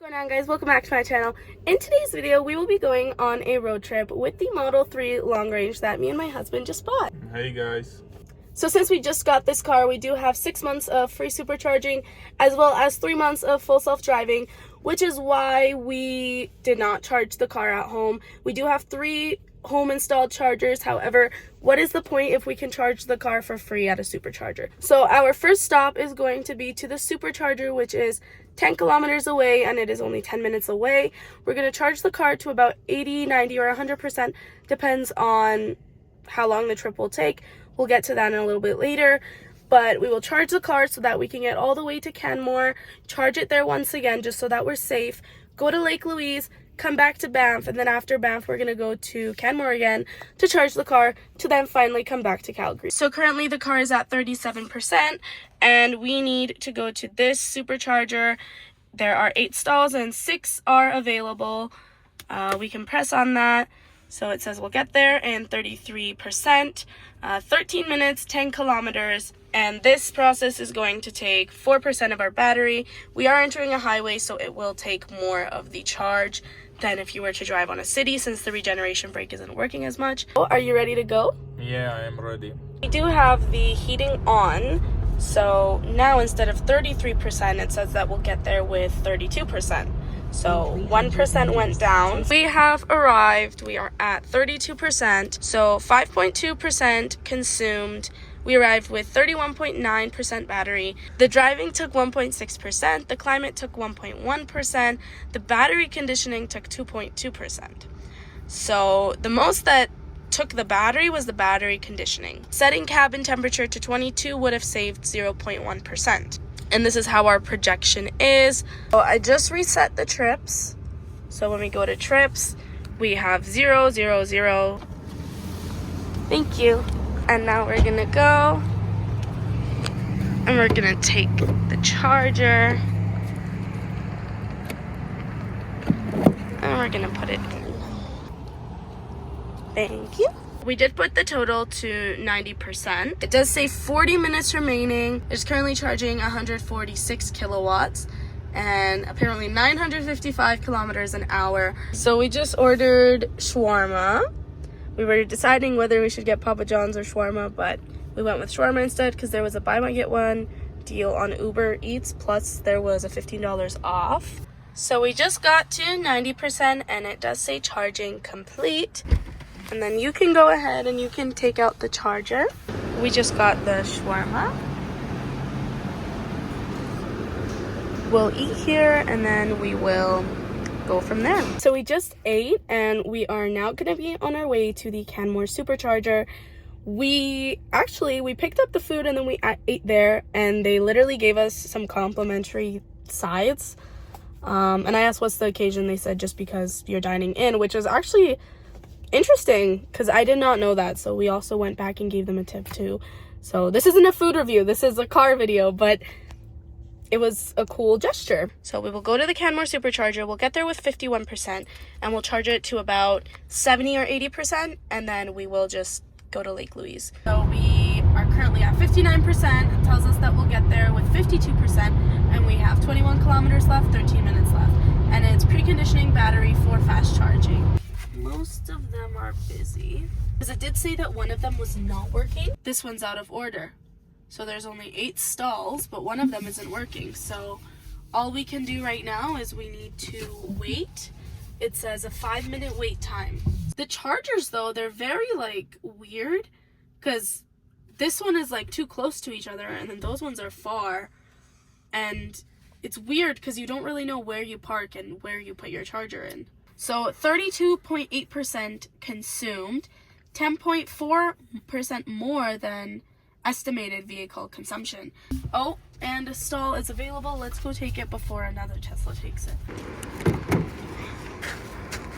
What's going on, guys? Welcome back to my channel. In today's video, we will be going on a road trip with the Model 3 long range that me and my husband just bought. Hey guys. So since we just got this car, we do have 6 months of free supercharging as well as 3 months of full self-driving, which is why we did not charge the car at home. We do have 3 home installed chargers. However, what is the point if we can charge the car for free at a supercharger? So our first stop is going to be to the supercharger, which is 10 kilometers away, and it is only 10 minutes away. We're going to charge the car to about 80, 90, or 100%, depends on how long the trip will take. We'll get to that in a little bit later, but we will charge the car so that we can get all the way to Canmore, charge it there once again just so that we're safe, go to Lake Louise, come back to Banff, and then after Banff we're going to go to Canmore again to charge the car to then finally come back to Calgary. So currently the car is at 37% and we need to go to this supercharger. There are 8 stalls and 6 are available. We can press on that. So it says we'll get there in 33%, 13 minutes, 10 kilometers, and this process is going to take 4% of our battery. We are entering a highway, so it will take more of the charge than if you were to drive on a city, since the regeneration brake isn't working as much. Are you ready to go? Yeah, I am ready. We do have the heating on, so now instead of 33%, it says that we'll get there with 32%. So 1% went down. We have arrived. We are at 32%. So 5.2% consumed. We arrived with 31.9% battery. The driving took 1.6%. The climate took 1.1%. The battery conditioning took 2.2%. So the most that took the battery was the battery conditioning. Setting cabin temperature to 22 would have saved 0.1%. And this is how our projection is. So I just reset the trips. So when we go to trips, we have 0, 0, 0. Thank you. And now we're gonna go and we're gonna take the charger and we're gonna put it in. Thank you. We did put the total to 90%. It does say 40 minutes remaining. It's currently charging 146 kilowatts and apparently 955 kilometers an hour. So we just ordered shawarma. We were deciding whether we should get Papa John's or shawarma, but we went with shawarma instead because there was a buy one get one deal on Uber Eats, plus there was a $15 off. So we just got to 90% and it does say charging complete. And then you can go ahead and you can take out the charger. We just got the shawarma. We'll eat here and then we will go from there. So we just ate and we are now going to be on our way to the Canmore supercharger. We picked up the food and then we ate there, and they literally gave us some complimentary sides. And I asked what's the occasion. They said just because you're dining in, which is actually interesting because I did not know that. So we also went back and gave them a tip too. So this isn't a food review, this is a car video, but it was a cool gesture. So we will go to the Canmore supercharger. We'll get there with 51% and we'll charge it to about 70 or 80%, and then we will just go to Lake Louise. So we are currently at 59%. It tells us that we'll get there with 52%, and we have 21 kilometers left, 13 minutes left, and it's preconditioning battery for fast charging. Most of them are busy because it did say that one of them was not working. This one's out of order, so there's only 8 stalls, but one of them isn't working. So all we can do right now is we need to wait. It says a 5-minute wait time. The chargers though, they're very weird because this one is too close to each other and then those ones are far, and it's weird because you don't really know where you park and where you put your charger in. So 32.8% consumed, 10.4% more than estimated vehicle consumption. Oh, and a stall is available. Let's go take it before another Tesla takes it.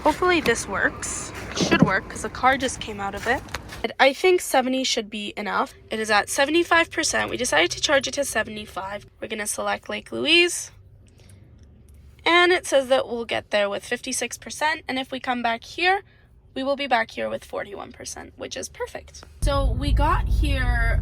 Hopefully this works. It should work because the car just came out of it. I think 70 should be enough. It is at 75%. We decided to charge it to 75. We're going to select Lake Louise. And it says that we'll get there with 56%, and if we come back here, we will be back here with 41%, which is perfect. So we got here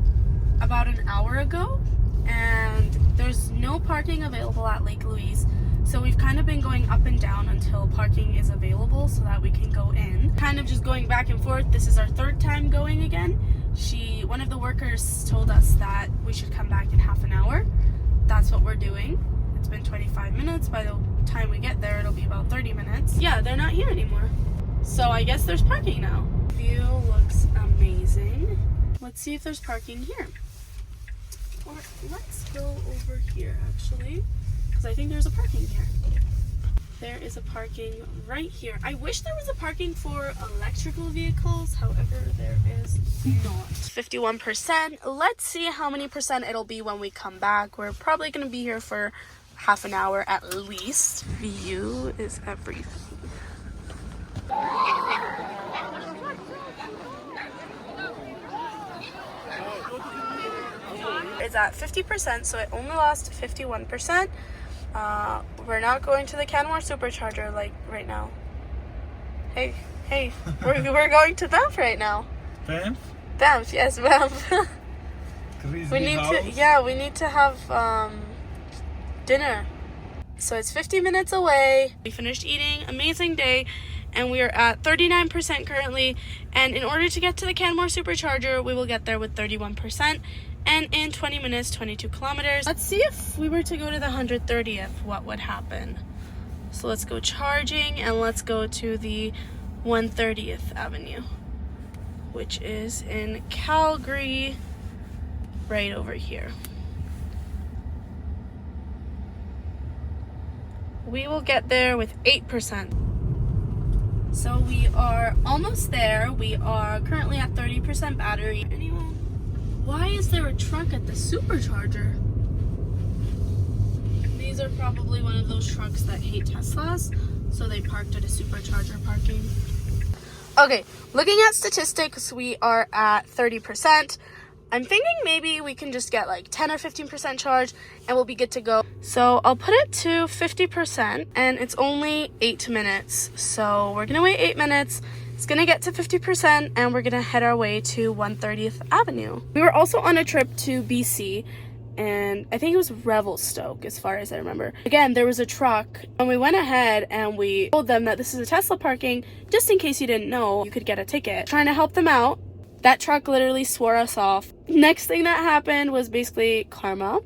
about an hour ago, and there's no parking available at Lake Louise. So we've kind of been going up and down until parking is available so that we can go in. Kind of just going back and forth. This is our third time going again. One of the workers told us that we should come back in half an hour. That's what we're doing. It's been 25 minutes. By the time we get there, it'll be about 30 minutes. Yeah, they're not here anymore. So I guess there's parking now. View looks amazing. Let's see if there's parking here. Or let's go over here actually, because I think there's a parking here. There is a parking right here. I wish there was a parking for electrical vehicles, however, there is not. 51%. Let's see how many percent it'll be when we come back. We're probably going to be here for half an hour at least. View is everything. It's at 50%, so it only lost 51%. We're not going to the Canmore Supercharger like right now. Hey, we're going to Banff right now. Banff? Banff, yes, Banff. we need to have dinner. So it's 50 minutes away. We finished eating, amazing day, and we are at 39% currently. And in order to get to the Canmore Supercharger, we will get there with 31%. And in 20 minutes, 22 kilometers. Let's see if we were to go to the 130th, what would happen. So let's go charging and let's go to the 130th Avenue, which is in Calgary, right over here. We will get there with 8%. So we are almost there. We are currently at 30% battery. Anyone? Why is there a truck at the supercharger? These are probably one of those trucks that hate Teslas, so they parked at a supercharger parking. Okay, looking at statistics, we are at 30%. I'm thinking maybe we can just get like 10 or 15% charge and we'll be good to go. So I'll put it to 50% and it's only 8 minutes. So we're gonna wait 8 minutes. It's gonna get to 50% and we're gonna head our way to 130th Avenue. We were also on a trip to BC and I think it was Revelstoke as far as I remember. Again, there was a truck and we went ahead and we told them that this is a Tesla parking. Just in case you didn't know, you could get a ticket. Trying to help them out. That truck literally swore us off. Next thing that happened was basically karma.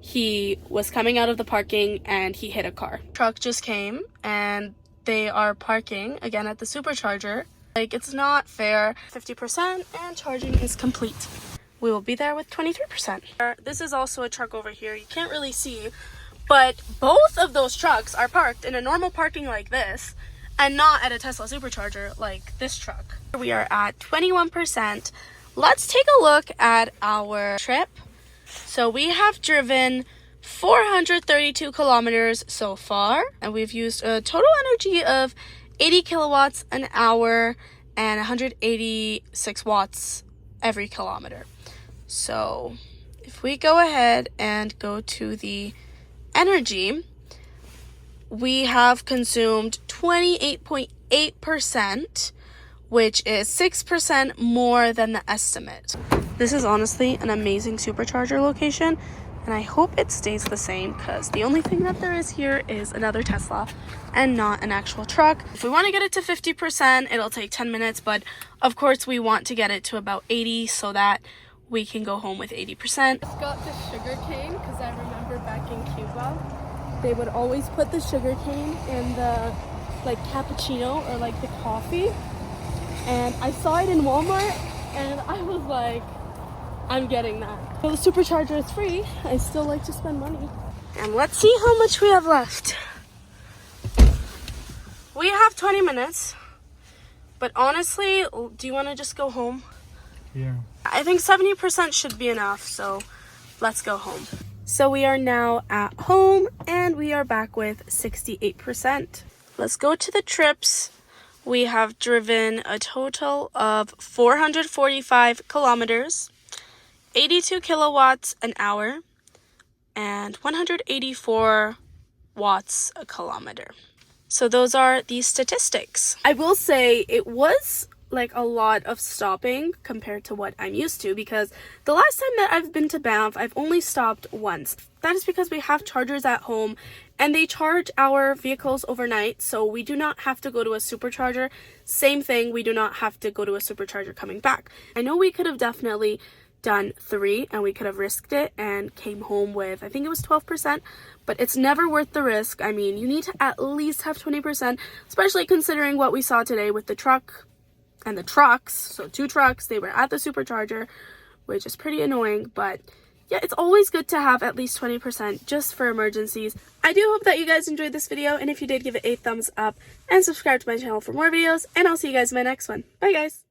He was coming out of the parking and he hit a car. Truck just came and they are parking again at the supercharger. Like, it's not fair. 50% and charging is complete. We will be there with 23%. This is also a truck over here. You can't really see, but both of those trucks are parked in a normal parking like this and not at a Tesla supercharger like this truck. We are at 21%. Let's take a look at our trip. So we have driven 432 kilometers so far, and we've used a total energy of 80 kilowatts an hour and 186 watts every kilometer. So if we go ahead and go to the energy, we have consumed 28.8%, which is 6% more than the estimate. This is honestly an amazing supercharger location, and I hope it stays the same because the only thing that there is here is another Tesla and not an actual truck. If we want to get it to 50%, it'll take 10 minutes, but of course we want to get it to about 80 so that we can go home with 80%. Just got the sugar cane because I remember back in Cuba, they would always put the sugar cane in the like cappuccino or like the coffee. And I saw it in Walmart and I was like, I'm getting that. So the supercharger is free. I still like to spend money. And let's see how much we have left. We have 20 minutes. But honestly, do you want to just go home? Yeah. I think 70% should be enough, so let's go home. So we are now at home and we are back with 68%. Let's go to the trips. We have driven a total of 445 kilometers, 82 kilowatts an hour, and 184 watts a kilometer. So those are the statistics. I will say it was like a lot of stopping compared to what I'm used to, because the last time that I've been to Banff, I've only stopped once. That is because we have chargers at home And they charge our vehicles overnight, so we do not have to go to a supercharger. Same thing, we do not have to go to a supercharger coming back. I know we could have definitely done 3 and we could have risked it and came home with, I think it was 12%, but it's never worth the risk. I mean, you need to at least have 20%, especially considering what we saw today with the truck and the trucks. So 2 trucks, they were at the supercharger, which is pretty annoying, but yeah, it's always good to have at least 20% just for emergencies. I do hope that you guys enjoyed this video, and if you did, give it a thumbs up and subscribe to my channel for more videos, and I'll see you guys in my next one. Bye guys!